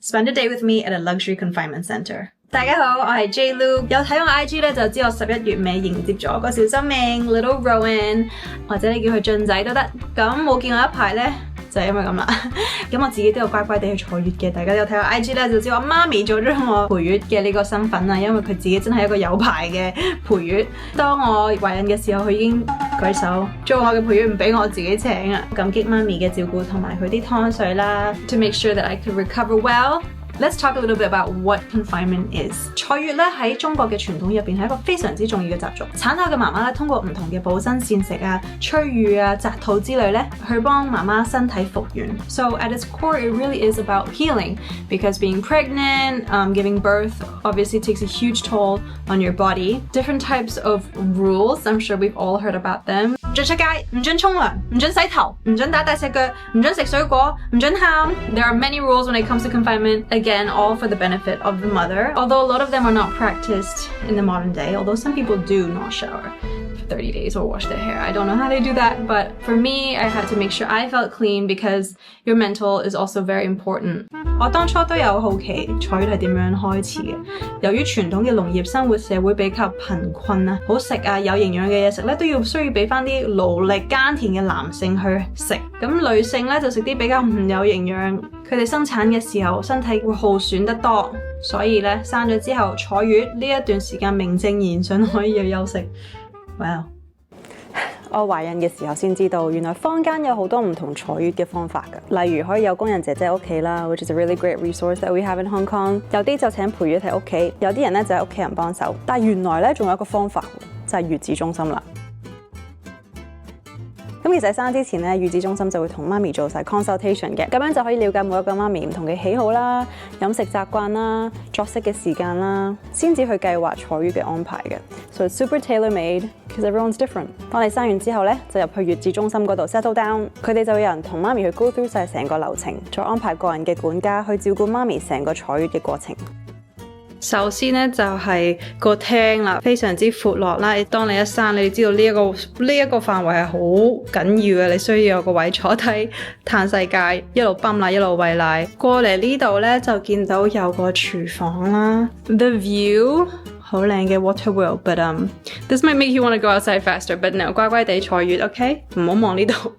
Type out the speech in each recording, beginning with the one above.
Spend a day with me at a luxury confinement centre。大家好，我係 JLu， 有睇我 IG 咧就知我11月尾迎接咗個小生命 Little Rowan， 或者你叫佢俊仔都得。咁冇見我一排咧，就係因為咁啦。咁我自己都有乖乖地去坐月嘅，大家有睇我 IG 咧就知我媽咪做咗我陪月嘅呢個身份啦，因為佢自己真係一個有牌嘅陪月。當我懷孕嘅時候，佢已經舉手做我嘅陪月，唔俾我自己請啊！感激媽咪嘅照顧同埋佢啲湯水啦 ，to make sure that I could recover well。Let's talk a little bit about what confinement is。坐月咧喺中國嘅傳統入邊係一個非常之重要嘅習俗。產後嘅媽媽咧通過唔同嘅補身膳食啊、催乳啊、摘肚之類咧，去幫媽媽身體復原。So at its core, it really is about healing because being pregnant, giving birth obviously takes a huge toll on your body. Different types of rules, I'm sure we've all heard about them. 唔准出街，唔准沖涼，唔准洗頭，唔准打大隻腳，唔准食水果，唔准喊。There are many rules when it comes to confinement. Again, all for the benefit of the mother. Although a lot of them are not practiced in the modern day, although some people do not shower for 30 days or wash their hair. I don't know how they do that, but for me, I had to make sure I felt clean because your mental is also very important. 我當初都有好奇坐月係點樣開始嘅。由於傳統嘅農業生活社會比較貧困啊，好食啊有營養嘅嘢食咧都需要俾翻啲勞力耕田嘅男性去食，咁女性咧就食啲比較唔有營養，佢哋生產嘅時候身體會耗損得多，所以咧生咗之後坐月呢一段時間名正言順可以有休息。Wow。我懷孕嘅時候先知道，原來坊間有好多唔同坐月嘅方法㗎，例如可以有工人姐姐喺屋企啦 ，which is a really great resource that we have in Hong Kong。有啲就請陪月喺屋企，有啲人咧就喺屋企人幫手。但係原來咧仲有一個方法，就係月子中心啦。咁其實喺生之前咧，月子中心就會同媽咪做晒 consultation 嘅，咁樣就可以了解每一個媽咪唔同嘅喜好啦、飲食習慣啦、作息嘅時間啦，先至去計劃坐月嘅安排嘅。So it's super tailor-made because everyone's different。當你生完之後咧，就入去月子中心嗰度 settle down， 佢哋就會有人同媽咪去 go through 晒成個流程，再安排個人嘅管家去照顧媽咪成個坐月嘅過程。首先咧就係個廳啦，非常之闊落啦。當你一生，你知道呢一個範圍係好緊要嘅，你需要有個位坐低嘆世界，一路泵奶一路餵奶。過嚟呢度咧就見到有個廚房啦 ，the view 好靚嘅 water wheel，but this might make you want to go outside faster，but no， 乖乖地坐月 ，OK， 唔好望呢度。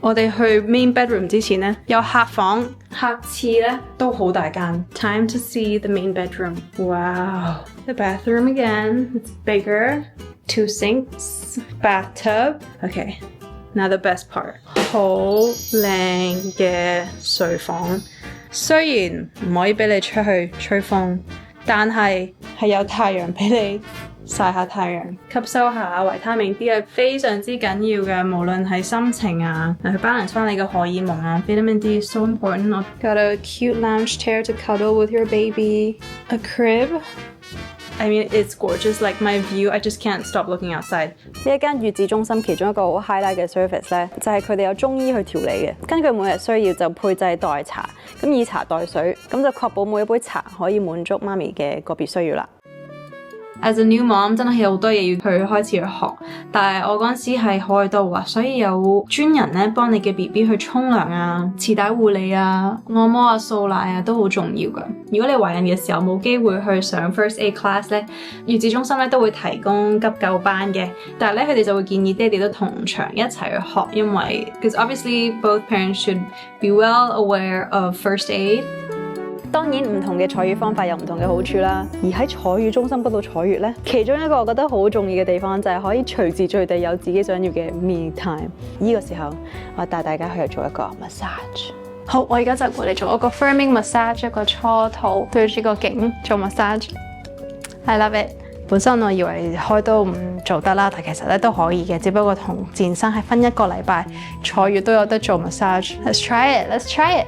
我哋去 main bedroom 之前咧，有客房、客廁咧都好大間。Time to see the main bedroom. Wow, the bathroom again. It's bigger. 2 sinks, bathtub. Okay, now the best part. 好靚嘅睡房，雖然唔可以俾你出去吹風。但係有太陽俾你曬下太陽，吸收下維他命 D 係非常之緊要嘅，無論係心情啊，去 balance 翻你嘅荷爾蒙啊 ，Vitamin D is so important. Got a cute lounge chair to cuddle with your baby, a crib. I mean, it's gorgeous. Like my view, I just can't stop looking outside. 呢一間月子中心其中一個好 highlight 嘅 service 咧，就係佢哋有中醫去調理嘅，根據每日需要就配製代茶，咁以茶代水，咁就確保每一杯茶可以滿足媽咪嘅個別需要啦。As a new mom 真係有好多嘢要去開始去學，但係我嗰陣時係開刀啊，所以有專人咧幫你嘅 BB 去沖涼啊、臍帶護理啊、按摩啊、掃奶啊都好重要㗎。如果你懷孕嘅時候冇機會去上 First Aid Class 咧，月子中心咧都會提供急救班嘅，但係咧佢哋就會建議爹哋都同場一齊去學，因為 because obviously both parents should be well aware of First Aid。當然唔同嘅坐月方法有唔同嘅好處啦，而喺坐月中心嗰度坐月咧，其中一個我覺得好重要嘅地方就係可以隨時隨地有自己想要嘅 me time。呢個時候我帶大家去做一個 massage。好，我而家就過嚟做一個 firming massage， 一個搓肚對住個頸做 massage。I love it。本身我以為開刀唔做得啦，但其實咧都可以嘅，只不過同健身係分1個禮拜坐月都有得做 massage。Let's try it. Let's try it。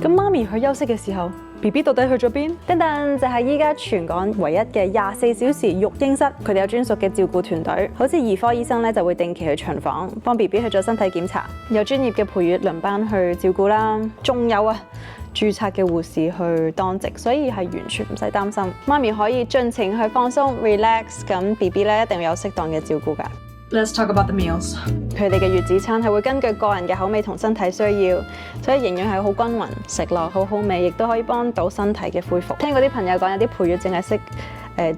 咁媽咪去休息嘅時候 ，BB 到底去咗邊？噔噔就係依家全港唯一嘅24小時育嬰室，佢哋有專屬嘅照顧團隊，好似兒科醫生咧就會定期去巡房，幫 BB 去做身體檢查，有專業嘅陪月輪班去照顧啦，仲有註冊嘅護士去當值，所以係完全唔使擔心，媽咪可以盡情去放鬆 relax， 咁 BB 咧一定會有適當嘅照顧㗎。Let's talk about the meals. 佢哋嘅月子餐係會根據個人嘅口味同身體需要，所以營養係好均勻，食落好好味，亦都可以幫到身體嘅恢復。聽嗰啲朋友講，有啲陪月淨係識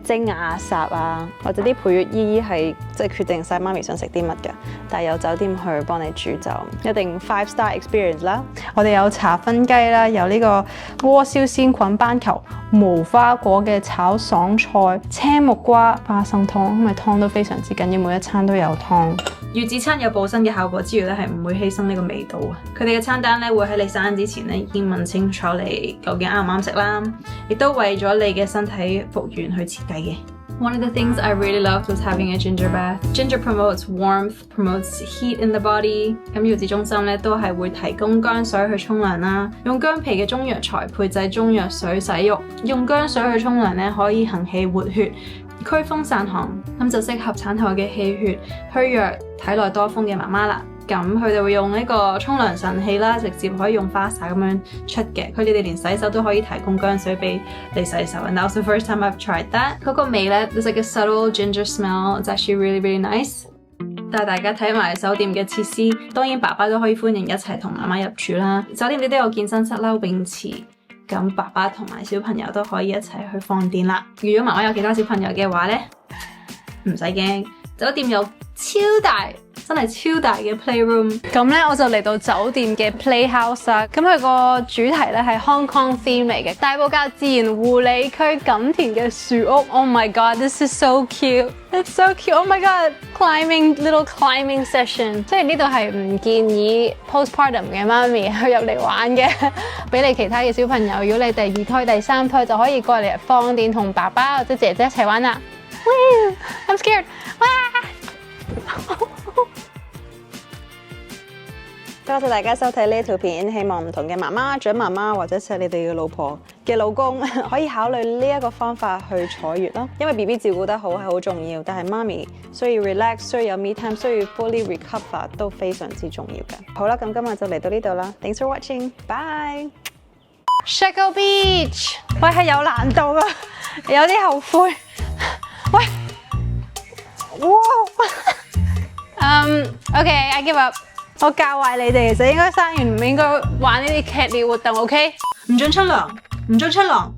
蒸啊、烚啊，或者啲陪月姨姨係即係決定晒媽咪想食啲乜嘅，但係有酒店去幫你煮就一定 5-star experience 啦。我哋有茶分雞啦，有呢個鍋燒鮮菌斑球、無花果嘅炒爽菜、青木瓜花生湯，因為湯都非常之緊要，每一餐都有湯。月子餐有補身嘅效果之餘咧，係唔會犧牲呢個味道啊！佢哋嘅餐單咧會喺你生之前咧已經問清楚你究竟啱唔啱食啦，亦都為咗你嘅身體復原去設計嘅。One of the things I really loved was having a ginger bath. Ginger promotes warmth, promotes heat in the body. 咁月子中心咧都係會提供薑水去沖涼啦，用薑皮嘅中藥材配製中藥水洗浴，用薑水去沖涼咧可以行氣活血、驅風散寒，咁就適合產後嘅氣血虛弱、體內多風嘅媽媽啦。咁佢哋會用呢個沖涼神器啦，直接可以用花灑咁樣出嘅。佢哋連洗手都可以提供薑水俾你洗手。And that was the first time I've tried that. 嗰個味咧 ，there's like a subtle ginger smell. It's actually really really nice. 帶大家睇埋酒店嘅設施，當然爸爸都可以歡迎一齊同媽媽入住啦。酒店呢都有健身室啦、泳池。咁爸爸同埋小朋友都可以一齊去放電啦。如果媽媽有其他小朋友嘅話咧，唔使驚，酒店有超大，真係超大嘅 playroom。咁咧我就嚟到酒店嘅 Playhouse 啦。咁佢個主題咧係 Hong Kong theme 嚟嘅，大埔滘自然護理區錦田嘅樹屋。Oh my god, this is so cute! It's so cute! Oh my god, little climbing session。即係呢度係唔建議 postpartum 嘅媽咪去入嚟玩嘅，俾你其他嘅小朋友。如果你第二胎、第三胎就可以過嚟放電同爸爸或者姐姐一齊玩啦。I'm scared！ 哇！多謝大家收睇呢條片，希望唔同嘅媽媽、準媽媽或者係你哋嘅老婆嘅老公可以考慮呢一個方法去坐月啦。因為 BB 照顧得好係好重要，但係媽咪需要 relax、需要有 me time、需要 fully recover 都非常之重要嘅。好啦，咁今日就嚟到呢度啦。Thanks for watching， bye。Shekel Beach， 喂係有難度啊，有啲後悔。喂，哇，OK，I give up。我教壞你哋，其實應該生完唔應該玩呢啲劇烈活動，OK？唔准出糧，唔准出糧。